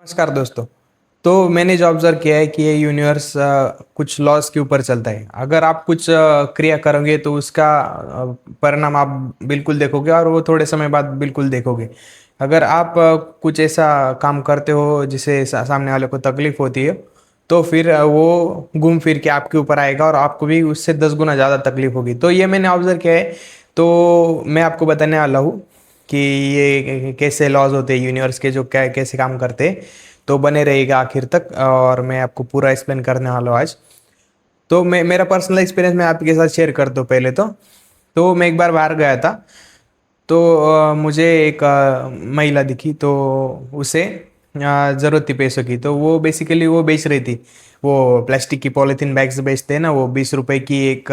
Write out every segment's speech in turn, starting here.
नमस्कार दोस्तों। तो मैंने जो ऑब्जर्व किया है कि ये यूनिवर्स कुछ लॉज के ऊपर चलता है। अगर आप कुछ क्रिया करोगे तो उसका परिणाम आप बिल्कुल देखोगे और वो थोड़े समय बाद बिल्कुल देखोगे। अगर आप कुछ ऐसा काम करते हो जिससे सामने वाले को तकलीफ होती है, तो फिर वो घूम फिर के आपके ऊपर आएगा और आपको भी उससे 10 गुना ज़्यादा तकलीफ होगी। तो ये मैंने ऑब्जर्व किया है। तो मैं आपको बताने वाला हूँ कि ये कैसे लॉज होते हैं यूनिवर्स के, जो क्या कैसे काम करते हैं। तो बने रहेगा आखिर तक और मैं आपको पूरा एक्सप्लेन करने वाला हूँ आज। तो मैं मेरा पर्सनल एक्सपीरियंस मैं आपके साथ शेयर करता हूँ पहले तो मैं एक बार बाहर गया था। तो मुझे एक महिला दिखी, तो उसे ज़रूरत थी पैसों की। तो वो बेसिकली वो बेच रही थी, वो प्लास्टिक की पॉलीथीन बैग्स बेचते हैं ना, वो 20 रुपए की एक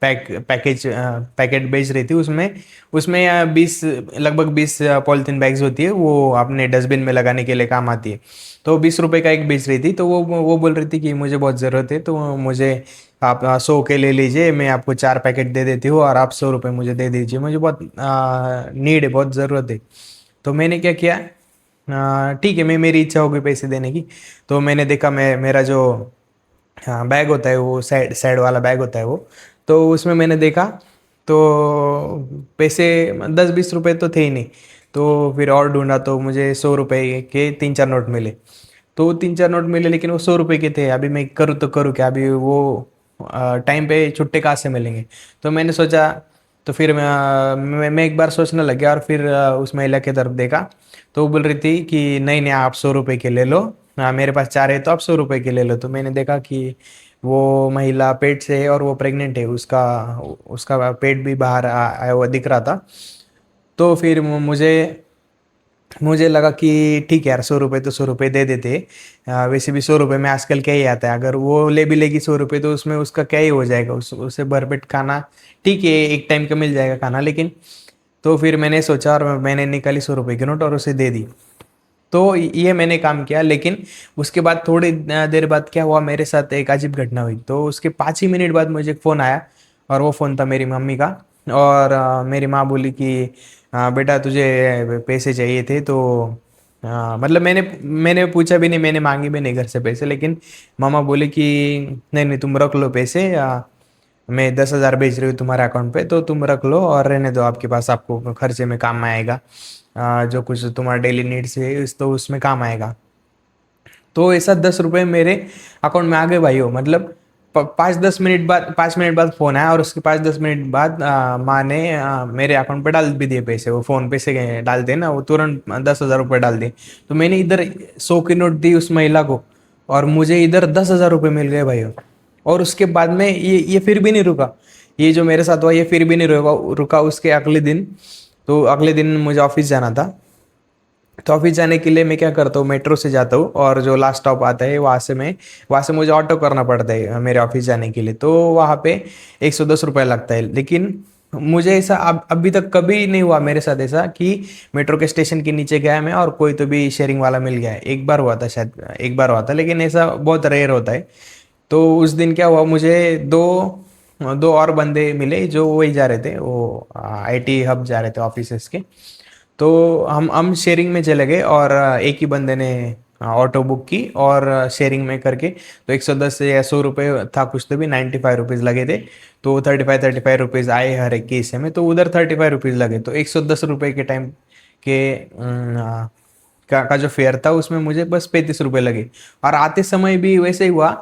पैकेट बेच रही थी। उसमें उसमें 20, लगभग 20 पॉलीथीन बैग्स होती है, वो अपने डस्टबिन में लगाने के लिए काम आती है। तो 20 रुपए का एक बेच रही थी। तो वो बोल रही थी कि मुझे बहुत ज़रूरत है, तो मुझे आप 100 के ले लीजिए, मैं आपको 4 पैकेट दे देती हूँ और आप 100 रुपये मुझे दे दीजिए, मुझे बहुत नीड है, बहुत ज़रूरत है। तो मैंने क्या किया, ठीक है, मैं मेरी इच्छा होगी पैसे देने की। तो मैंने देखा, मैं मेरा जो बैग होता है, वो साइड साइड वाला बैग होता है वो, तो उसमें मैंने देखा। तो पैसे 10-20 रुपए तो थे ही नहीं। तो फिर और ढूंढा तो मुझे 100 रुपए के 3-4 नोट मिले। तो 3-4 नोट मिले, लेकिन वो 100 रुपए के थे। अभी मैं करूँ तो करूँ क्या, अभी वो टाइम पे छुट्टे कहाँ से मिलेंगे। तो मैंने सोचा, तो फिर मैं एक बार सोचने लग गया और फिर उस महिला की तरफ देखा। तो वो बोल रही थी कि नहीं नहीं, आप 100 रुपए के ले लो। मेरे पास चार है तो आप 100 रुपए के ले लो। तो मैंने देखा कि वो महिला पेट से है और वो प्रेग्नेंट है, उसका उसका पेट भी बाहर आया हुआ दिख रहा था। तो फिर मुझे मुझे लगा कि ठीक है यार, 100 रुपये तो 100 रुपये दे देते। वैसे भी 100 रुपये में आजकल क्या ही आता है, अगर वो ले भी लेगी 100 रुपये तो उसमें उसका क्या ही हो जाएगा, उसे भरपेट खाना। ठीक है, एक टाइम का मिल जाएगा खाना, लेकिन। तो फिर मैंने सोचा और मैंने निकाली 100 रुपये की नोट और उसे दे दी। तो ये मैंने काम किया, लेकिन उसके बाद थोड़ी देर बाद क्या हुआ, मेरे साथ एक अजीब घटना हुई। तो उसके 5 ही मिनट बाद मुझे एक फ़ोन आया, और वो फ़ोन था मेरी मम्मी का। और मेरी माँ बोली कि बेटा तुझे पैसे चाहिए थे। तो मतलब मैंने पूछा भी नहीं, मैंने मांगी भी नहीं घर से पैसे, लेकिन मामा बोले कि नहीं नहीं, तुम रख लो पैसे। मैं 10,000 भेज रही हूँ तुम्हारे अकाउंट पे, तो तुम रख लो और रहने दो आपके पास, आपको खर्चे में काम में आएगा। जो कुछ तुम्हारा डेली नीड्स है इस तो उसमें काम आएगा। तो ऐसा 10 रुपये मेरे अकाउंट में आ गए भाई। हो मतलब 5-10 मिनट बाद फ़ोन आया, और उसके 5-10 मिनट बाद माँ ने मेरे अकाउंट पे डाल भी दिए पैसे। वो फ़ोन पे से डालते हैं ना, वो तुरंत 10,000 रुपये डाल दिए। तो मैंने इधर 100 की नोट दी उस महिला को, और मुझे इधर 10,000 रुपये मिल गए भाई। और उसके बाद में ये फिर भी नहीं रुका। ये जो मेरे साथ हुआ ये फिर भी नहीं रुका रुका उसके अगले दिन। तो अगले दिन मुझे ऑफिस जाना था। तो ऑफिस जाने के लिए मैं क्या करता हूँ, मेट्रो से जाता हूँ, और जो लास्ट स्टॉप आता है वहाँ से मुझे ऑटो करना पड़ता है मेरे ऑफिस जाने के लिए। तो वहाँ पे 110 रुपये लगता है। लेकिन मुझे ऐसा अभी तक कभी नहीं हुआ मेरे साथ ऐसा कि मेट्रो के स्टेशन के नीचे गया मैं और कोई तो भी शेयरिंग वाला मिल गया है। एक बार हुआ था, शायद एक बार हुआ था, लेकिन ऐसा बहुत रेयर होता है। तो उस दिन क्या हुआ, मुझे दो दो और बंदे मिले जो वही जा रहे थे, वो आईटी हब जा रहे थे ऑफिस के। तो हम शेयरिंग में चले गए, और एक ही बंदे ने ऑटो बुक की और शेयरिंग में करके। तो 110 या 100 रुपये था, कुछ तो भी 95 रुपीज़ लगे थे। तो 35-35 रुपीज़ आए हर एक के हिस्से में, तो उधर 35 रुपीज़ लगे। तो 110 रुपये के टाइम के का जो फेयर था उसमें मुझे बस 35 रुपये लगे। और आते समय भी वैसे ही हुआ।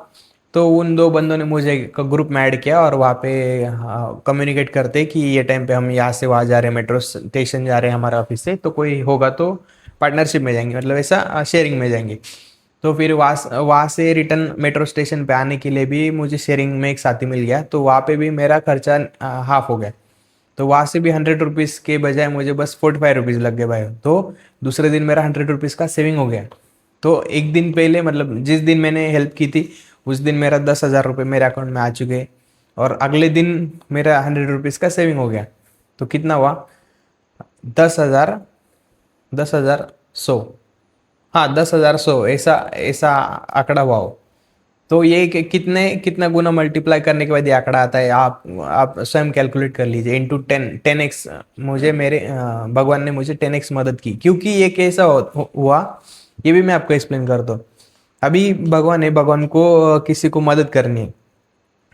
तो उन दो बंदों ने मुझे ग्रुप में ऐड किया, और वहाँ पे कम्युनिकेट करते कि ये टाइम पे हम यहाँ से वहाँ जा रहे हैं, मेट्रो स्टेशन जा रहे हैं हमारे ऑफिस से, तो कोई होगा तो पार्टनरशिप में जाएंगे, मतलब ऐसा शेयरिंग में जाएंगे। तो फिर वहाँ से रिटर्न मेट्रो स्टेशन पे आने के लिए भी मुझे शेयरिंग में एक साथी मिल गया, तो वहाँ पे भी मेरा खर्चा हाफ हो गया। तो वहाँ से भी 100 रुपीज़ के बजाय मुझे बस 45 रुपीज़ लग गए भाई। तो दूसरे दिन मेरा 100 रुपीज़ का सेविंग हो गया। तो एक दिन पहले, मतलब जिस दिन मैंने हेल्प की थी, उस दिन मेरा 10,000 रुपये मेरे अकाउंट में आ चुके, और अगले दिन मेरा 100 रुपीज़ का सेविंग हो गया। तो कितना हुआ, 10,000, 10,100। हाँ, 10,100, ऐसा ऐसा आंकड़ा हुआ हो। तो ये कितना गुना मल्टीप्लाई करने के बाद ये आंकड़ा आता है, आप स्वयं कैलकुलेट कर लीजिए, इंटू 10x। मुझे मेरे भगवान ने मुझे 10x मदद की, क्योंकि ये कैसा हुआ ये भी मैं आपको एक्सप्लेन करता हूँ। अभी भगवान है, भगवान को किसी को मदद करनी है,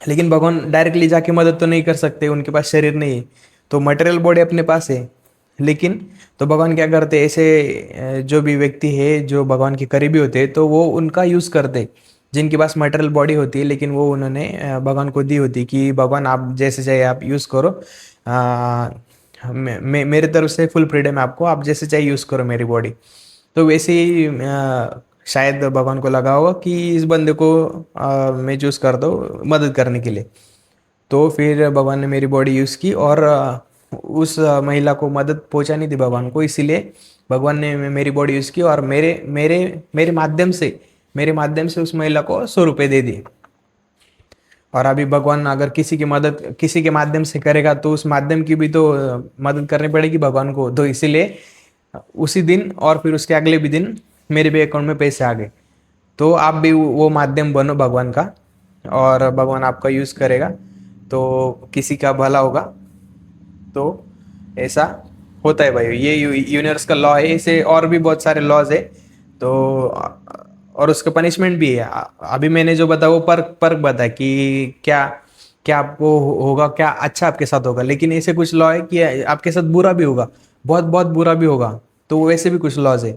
लेकिन भगवान डायरेक्टली जाके मदद तो नहीं कर सकते, उनके पास शरीर नहीं है। तो मटेरियल बॉडी अपने पास है, लेकिन तो भगवान क्या करते हैं, ऐसे जो भी व्यक्ति है जो भगवान के करीबी होते हैं तो वो उनका यूज़ करते, जिनके पास मटेरियल बॉडी होती है लेकिन वो उन्होंने भगवान को दी होती कि भगवान आप जैसे चाहिए आप यूज़ करो। अ, मेरे तरफ से फुल फ्रीडम है आपको, आप जैसे चाहिए यूज़ करो मेरी बॉडी। तो वैसे ही शायद भगवान को लगा होगा कि इस बंदे को मैं चूज़ कर दो मदद करने के लिए। तो फिर भगवान ने मेरी बॉडी यूज़ की और उस महिला को मदद पहुंचानी थी भगवान को, इसीलिए भगवान ने मेरी बॉडी यूज़ की और मेरे मेरे मेरे माध्यम से उस महिला को 100 रुपये दे दिए। और अभी भगवान अगर किसी की मदद किसी के माध्यम से करेगा तो उस माध्यम की भी तो मदद करनी पड़ेगी भगवान को, तो इसीलिए उसी दिन और फिर उसके अगले भी दिन मेरे भी अकाउंट में पैसे आ गए। तो आप भी वो माध्यम बनो भगवान का, और भगवान आपका यूज़ करेगा तो किसी का भला होगा। तो ऐसा होता है भाई, ये यूनिवर्स का लॉ है, इसे और भी बहुत सारे लॉज है। तो और उसका पनिशमेंट भी है। अभी मैंने जो बताया वो पर्क पर्क बताया कि क्या क्या आपको होगा, क्या अच्छा आपके साथ होगा, लेकिन ऐसे कुछ लॉ है कि आपके साथ बुरा भी होगा, बहुत बहुत बुरा भी होगा। तो वैसे भी कुछ लॉज है।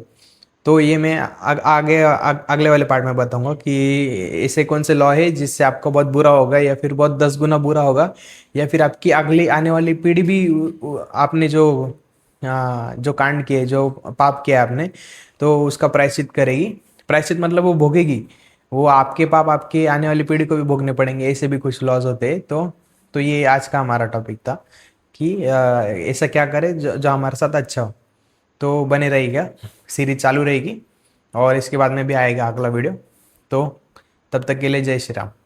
तो ये मैं अगले वाले पार्ट में बताऊंगा कि ऐसे कौन से लॉ है जिससे आपको बहुत बुरा होगा या फिर बहुत 10 गुना बुरा होगा, या फिर आपकी अगली आने वाली पीढ़ी भी आपने जो कांड किए, जो पाप किया आपने, तो उसका प्रायश्चित करेगी। प्रायश्चित मतलब वो भोगेगी, वो आपके पाप आपके आने वाली पीढ़ी को भी भोगने पड़ेंगे, ऐसे भी कुछ लॉज होते हैं। तो ये आज का हमारा टॉपिक था कि ऐसा क्या करें जो हमारे साथ अच्छा हो। तो बने रहिएगा, सीरीज चालू रहेगी और इसके बाद में भी आएगा अगला वीडियो। तो तब तक के लिए जय श्री राम।